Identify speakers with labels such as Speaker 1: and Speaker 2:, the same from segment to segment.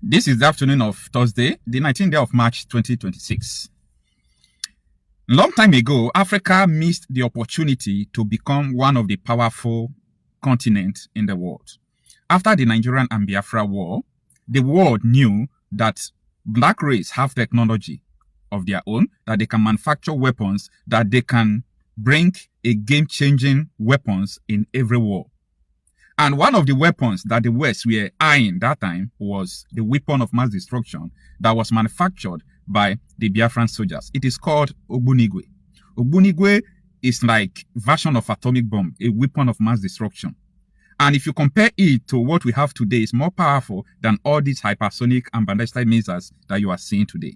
Speaker 1: This is the afternoon of Thursday, the 19th day of March 2026. Long time ago, Africa missed the opportunity to become one of the powerful continents in the world. After the Nigerian and Biafra war, the world knew that black race have technology of their own, that they can manufacture weapons, that they can bring a game-changing weapons in every war. And one of the weapons that the West were eyeing that time was the weapon of mass destruction that was manufactured by the Biafran soldiers. It is called Ogbunigwe. Ogbunigwe is like version of atomic bomb, a weapon of mass destruction. And if you compare it to what we have today, it's more powerful than all these hypersonic and ballistic missiles that you are seeing today.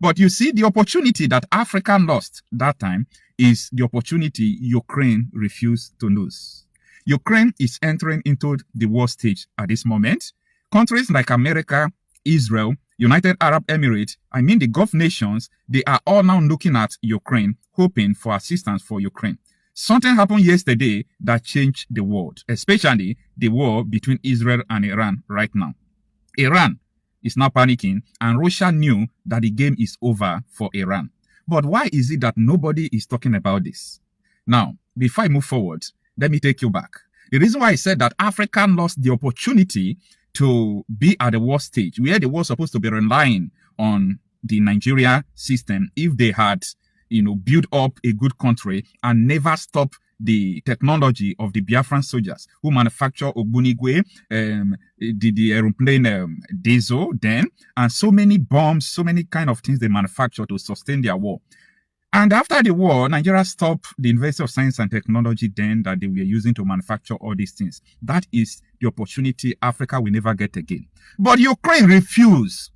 Speaker 1: But you see, the opportunity that Africa lost that time is the opportunity Ukraine refused to lose. Ukraine is entering into the war stage at this moment. Countries like America, Israel, United Arab Emirates, the Gulf nations, they are all now looking at Ukraine, hoping for assistance for Ukraine. Something happened yesterday that changed the world, especially the war between Israel and Iran right now. Iran is now panicking, and Russia knew that the game is over for Iran. But why is it that nobody is talking about this? Now, before I move forward, let me take you back. The reason why I said that Africa lost the opportunity to be at the war stage, where they were supposed to be relying on the Nigeria system if they had, built up a good country and never stopped the technology of the Biafran soldiers who manufacture Ogbunigwe, the aeroplane diesel then, and so many bombs, so many kind of things they manufacture to sustain their war. And after the war, Nigeria stopped the University of Science and Technology then that they were using to manufacture all these things. That is the opportunity Africa will never get again. But Ukraine refused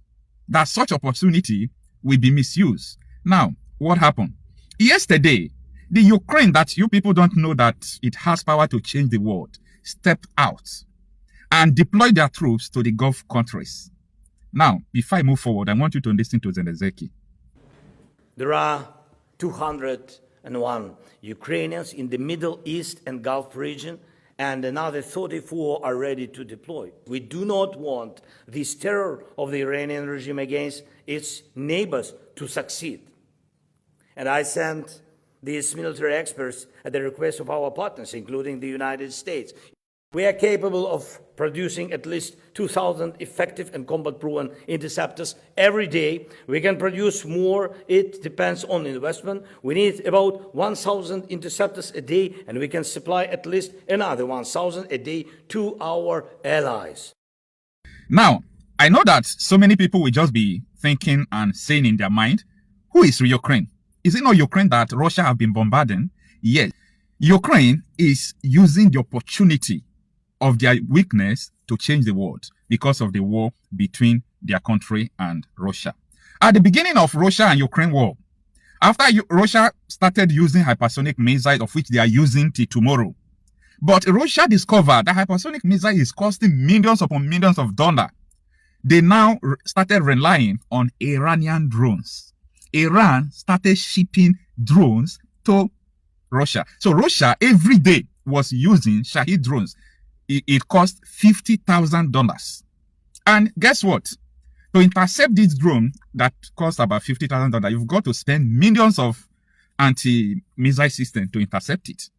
Speaker 1: that such opportunity will be misused. Now, what happened? Yesterday, the Ukraine that you people don't know that it has power to change the world stepped out and deployed their troops to the Gulf countries. Now, before I move forward, I want you to listen to Zelensky.
Speaker 2: There are 201 Ukrainians in the Middle East and Gulf region, and another 34 are ready to deploy. We do not want this terror of the Iranian regime against its neighbors to succeed. And I sent these military experts at the request of our partners, including the United States. We are capable of producing at least 2,000 effective and combat-proven interceptors every day. We can produce more. It depends on investment. We need about 1,000 interceptors a day, and we can supply at least another 1,000 a day to our allies.
Speaker 1: Now, I know that so many people will just be thinking and saying in their mind, who is Ukraine? Is it not Ukraine that Russia have been bombarding? Yes. Ukraine is using the opportunity of their weakness to change the world because of the war between their country and Russia. At the beginning of Russia and Ukraine war, after Russia started using hypersonic missiles, of which they are using till tomorrow, but Russia discovered that hypersonic missile is costing millions upon millions of dollars. They now started relying on Iranian drones. Iran started shipping drones to Russia. So Russia every day was using Shahid drones. It cost $50,000. And guess what? To intercept this drone that cost about $50,000, you've got to spend millions of anti-missile systems to intercept it.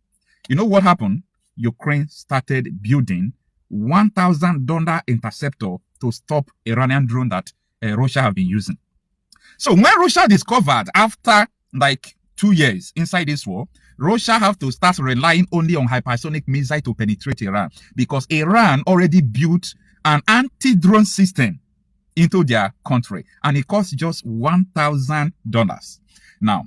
Speaker 1: You know what happened? Ukraine started building $1,000 interceptor to stop Iranian drone that Russia have been using. So when Russia discovered after like 2 years inside this war, Russia have to start relying only on hypersonic missile to penetrate Iran because Iran already built an anti-drone system into their country and it costs just $1,000. Now,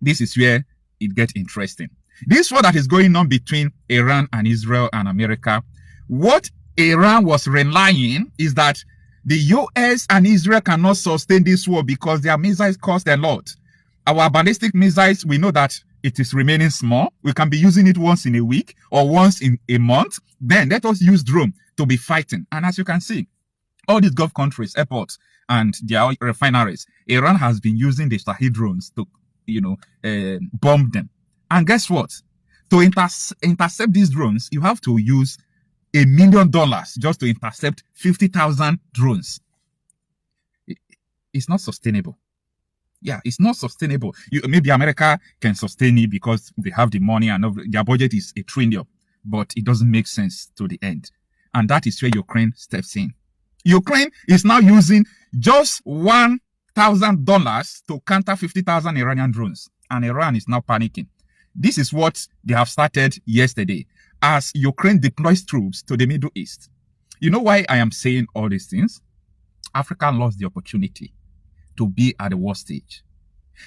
Speaker 1: this is where it gets interesting. This war that is going on between Iran and Israel and America, what Iran was relying is that the US and Israel cannot sustain this war because their missiles cost a lot. Our ballistic missiles, we know that it is remaining small. We can be using it once in a week or once in a month. Then let us use drone to be fighting. And as you can see, all these Gulf countries, airports, and their refineries, Iran has been using the Shahid drones to, bomb them. And guess what? To intercept these drones, you have to use $1 million just to intercept 50,000 drones. It's not sustainable. Yeah, it's not sustainable. Maybe America can sustain it because they have the money and their budget is $1 trillion, but it doesn't make sense to the end. And that is where Ukraine steps in. Ukraine is now using just $1,000 to counter 50,000 Iranian drones. And Iran is now panicking. This is what they have started yesterday as Ukraine deploys troops to the Middle East. You know why I am saying all these things? Africa lost the opportunity to be at the war stage.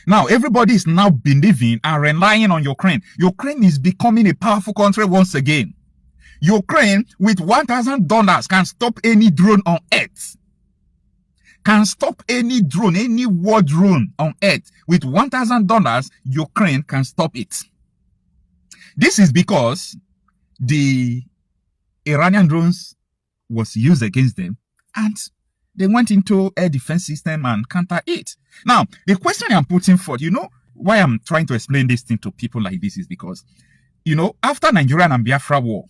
Speaker 1: Now, everybody is now believing and relying on Ukraine. Ukraine is becoming a powerful country once again. Ukraine, with $1,000, can stop any drone on Earth. Can stop any drone, any war drone on Earth. With $1,000, Ukraine can stop it. This is because the Iranian drones was used against them and they went into air defense system and counter it. Now, the question I'm putting forth, you know, why I'm trying to explain this thing to people like this is because, you know, after Nigerian and Biafra war,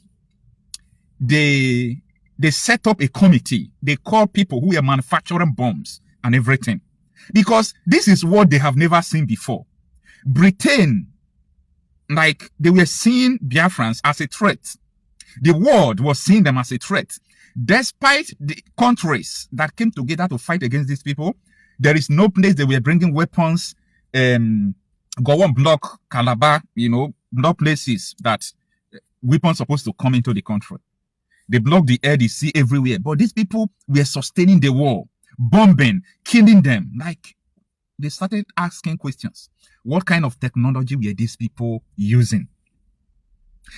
Speaker 1: they set up a committee. They call people who are manufacturing bombs and everything. Because this is what they have never seen before. Britain, like, they were seeing Biafrans as a threat. The world was seeing them as a threat. Despite the countries that came together to fight against these people, there is no place they were bringing weapons, Gowon block, Calabar, you know, no places that weapons supposed to come into the country. They blocked the air, the sea, everywhere. But these people were sustaining the war, bombing, killing them. Like, they started asking questions. What kind of technology were these people using?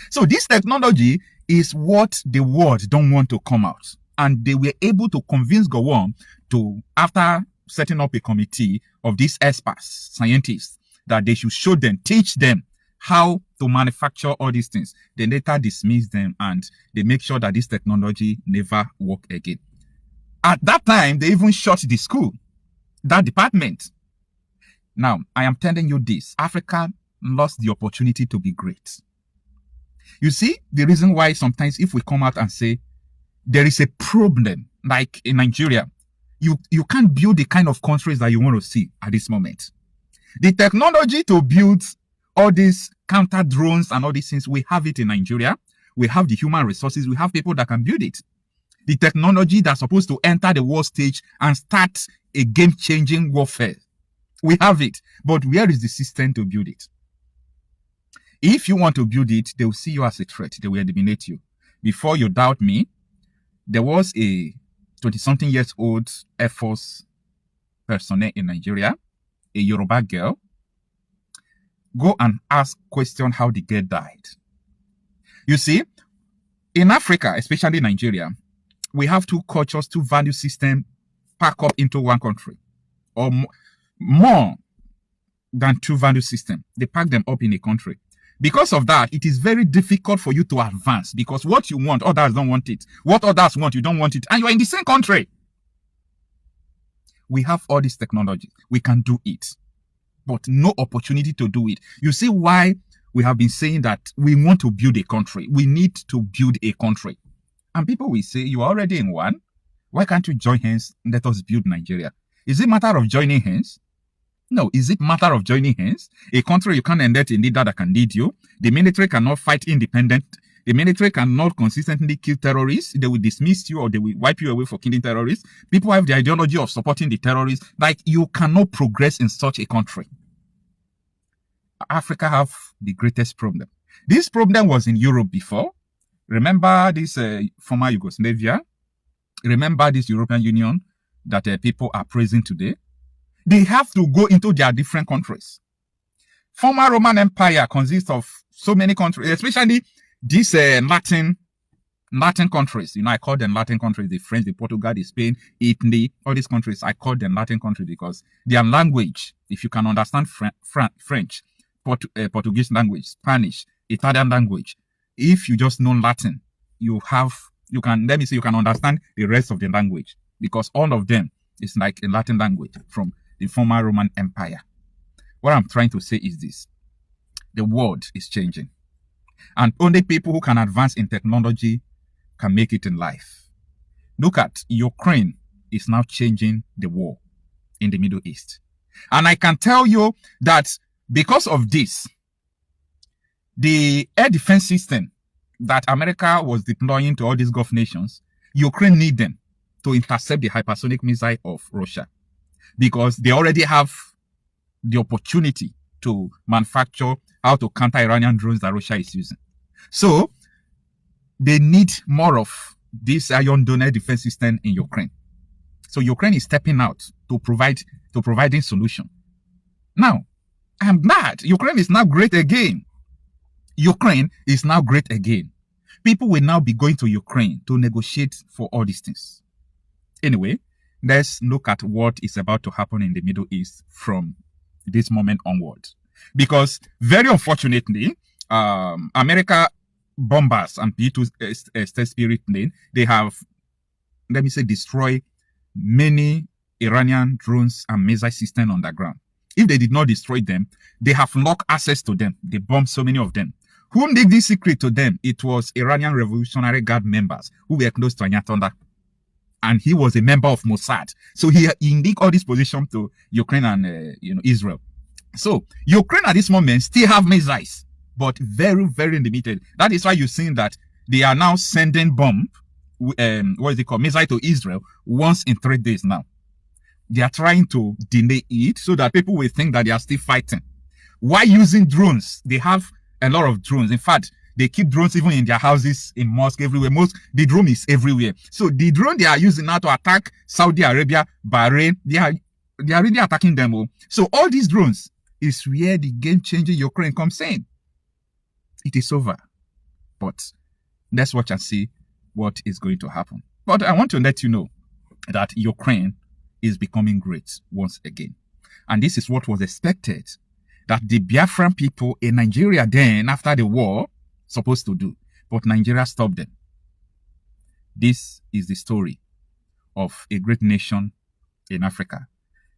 Speaker 1: So this technology is what the world don't want to come out. And they were able to convince Gowon to, after setting up a committee of these experts, scientists, that they should show them, teach them how to manufacture all these things. They later dismiss them and they make sure that this technology never work again. At that time, they even shut the school, that department. Now, I am telling you this, Africa lost the opportunity to be great. You see, the reason why sometimes if we come out and say there is a problem, like in Nigeria, you can't build the kind of countries that you want to see at this moment. The technology to build all these counter drones and all these things, we have it in Nigeria. We have the human resources. We have people that can build it. The technology that's supposed to enter the war stage and start a game-changing warfare. We have it. But where is the system to build it? If you want to build it, they will see you as a threat. They will eliminate you. Before you doubt me, there was a 20-something years old Air Force personnel in Nigeria, a Yoruba girl. Go and ask question how the girl died. You see, in Africa, especially Nigeria, we have two cultures, two value systems packed up into one country. Or more than two value systems. They pack them up in a country. Because of that, it is very difficult for you to advance because what you want, others don't want it. What others want, you don't want it. And you are in the same country. We have all this technology. We can do it. But no opportunity to do it. You see why we have been saying that we want to build a country. We need to build a country. And people will say, you are already in one. Why can't you join hands and let us build Nigeria? Is it a matter of joining hands? No, is it a matter of joining hands? A country you can't elect a leader that can lead you. The military cannot fight independent. The military cannot consistently kill terrorists. They will dismiss you or they will wipe you away for killing terrorists. People have the ideology of supporting the terrorists. Like, you cannot progress in such a country. Africa have the greatest problem. This problem was in Europe before. Remember this former Yugoslavia? Remember this European Union that people are praising today? They have to go into their different countries. Former Roman Empire consists of so many countries, especially these Latin countries. You know, I call them Latin countries, the French, the Portugal, the Spain, Italy, all these countries. I call them Latin countries because their language, if you can understand French, Portuguese language, Spanish, Italian language, if you just know Latin, you can understand the rest of the language because all of them is like a Latin language from the former Roman Empire. What I'm trying to say is this. The world is changing. And only people who can advance in technology can make it in life. Look at Ukraine is now changing the war. in the Middle East. And I can tell you that because of this, the air defense system that America was deploying to all these Gulf nations, Ukraine need them to intercept the hypersonic missile of Russia, because they already have the opportunity to manufacture how to counter Iranian drones that Russia is using. So they need more of this Iron Dome air defense system in Ukraine. So Ukraine is stepping out to providing solution. Now, I'm glad Ukraine is now great again. Ukraine is now great again. People will now be going to Ukraine to negotiate for all these things. Anyway, let's look at what is about to happen in the Middle East from this moment onward. Because very unfortunately, America bombers and P-2 State Spirit plane, they have, let me say, destroyed many Iranian drones and missile systems on the ground. If they did not destroy them, they have locked access to them. They bombed so many of them. Who leaked this secret to them? It was Iranian Revolutionary Guard members who were close to Ayatollah. And he was a member of Mossad. So he leaked all this position to Ukraine and Israel. So Ukraine at this moment still have missiles, but very, very limited. That is why you're seeing that they are now sending missile to Israel once in 3 days now. They are trying to delay it so that people will think that they are still fighting. Why using drones? They have a lot of drones. In fact, they keep drones even in their houses, in mosques, everywhere. The drone is everywhere. So the drone they are using now to attack Saudi Arabia, Bahrain, they are really attacking them all. So all these drones is where the game-changing Ukraine comes in. It is over. But let's watch and see what is going to happen. But I want to let you know that Ukraine is becoming great once again. And this is what was expected that the Biafran people in Nigeria then, after the war, supposed to do. But Nigeria stopped them. This is the story of a great nation in Africa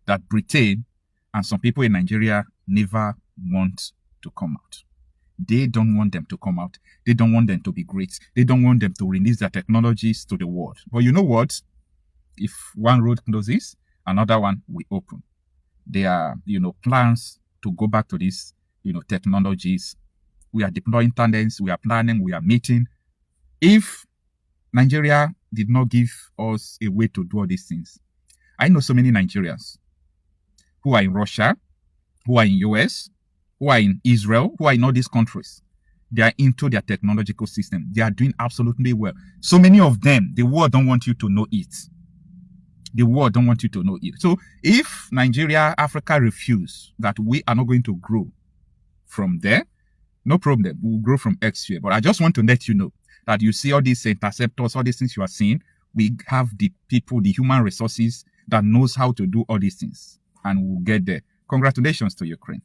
Speaker 1: that Britain and some people in Nigeria never want to come out. They don't want them to come out. They don't want them to be great. They don't want them to release their technologies to the world. But you know what? If one road closes, another one will open. There are, plans to go back to these, technologies. We are deploying talents. We are planning. We are meeting. If Nigeria did not give us a way to do all these things, I know so many Nigerians who are in Russia, who are in US, who are in Israel, who are in all these countries. They are into their technological system. They are doing absolutely well. So many of them, the world don't want you to know it. The world don't want you to know it. So if Nigeria, Africa refuse that we are not going to grow from there, no problem. We'll grow from elsewhere. But I just want to let you know that you see all these interceptors, all these things you are seeing, we have the people, the human resources that knows how to do all these things. And we'll get there. Congratulations to Ukraine.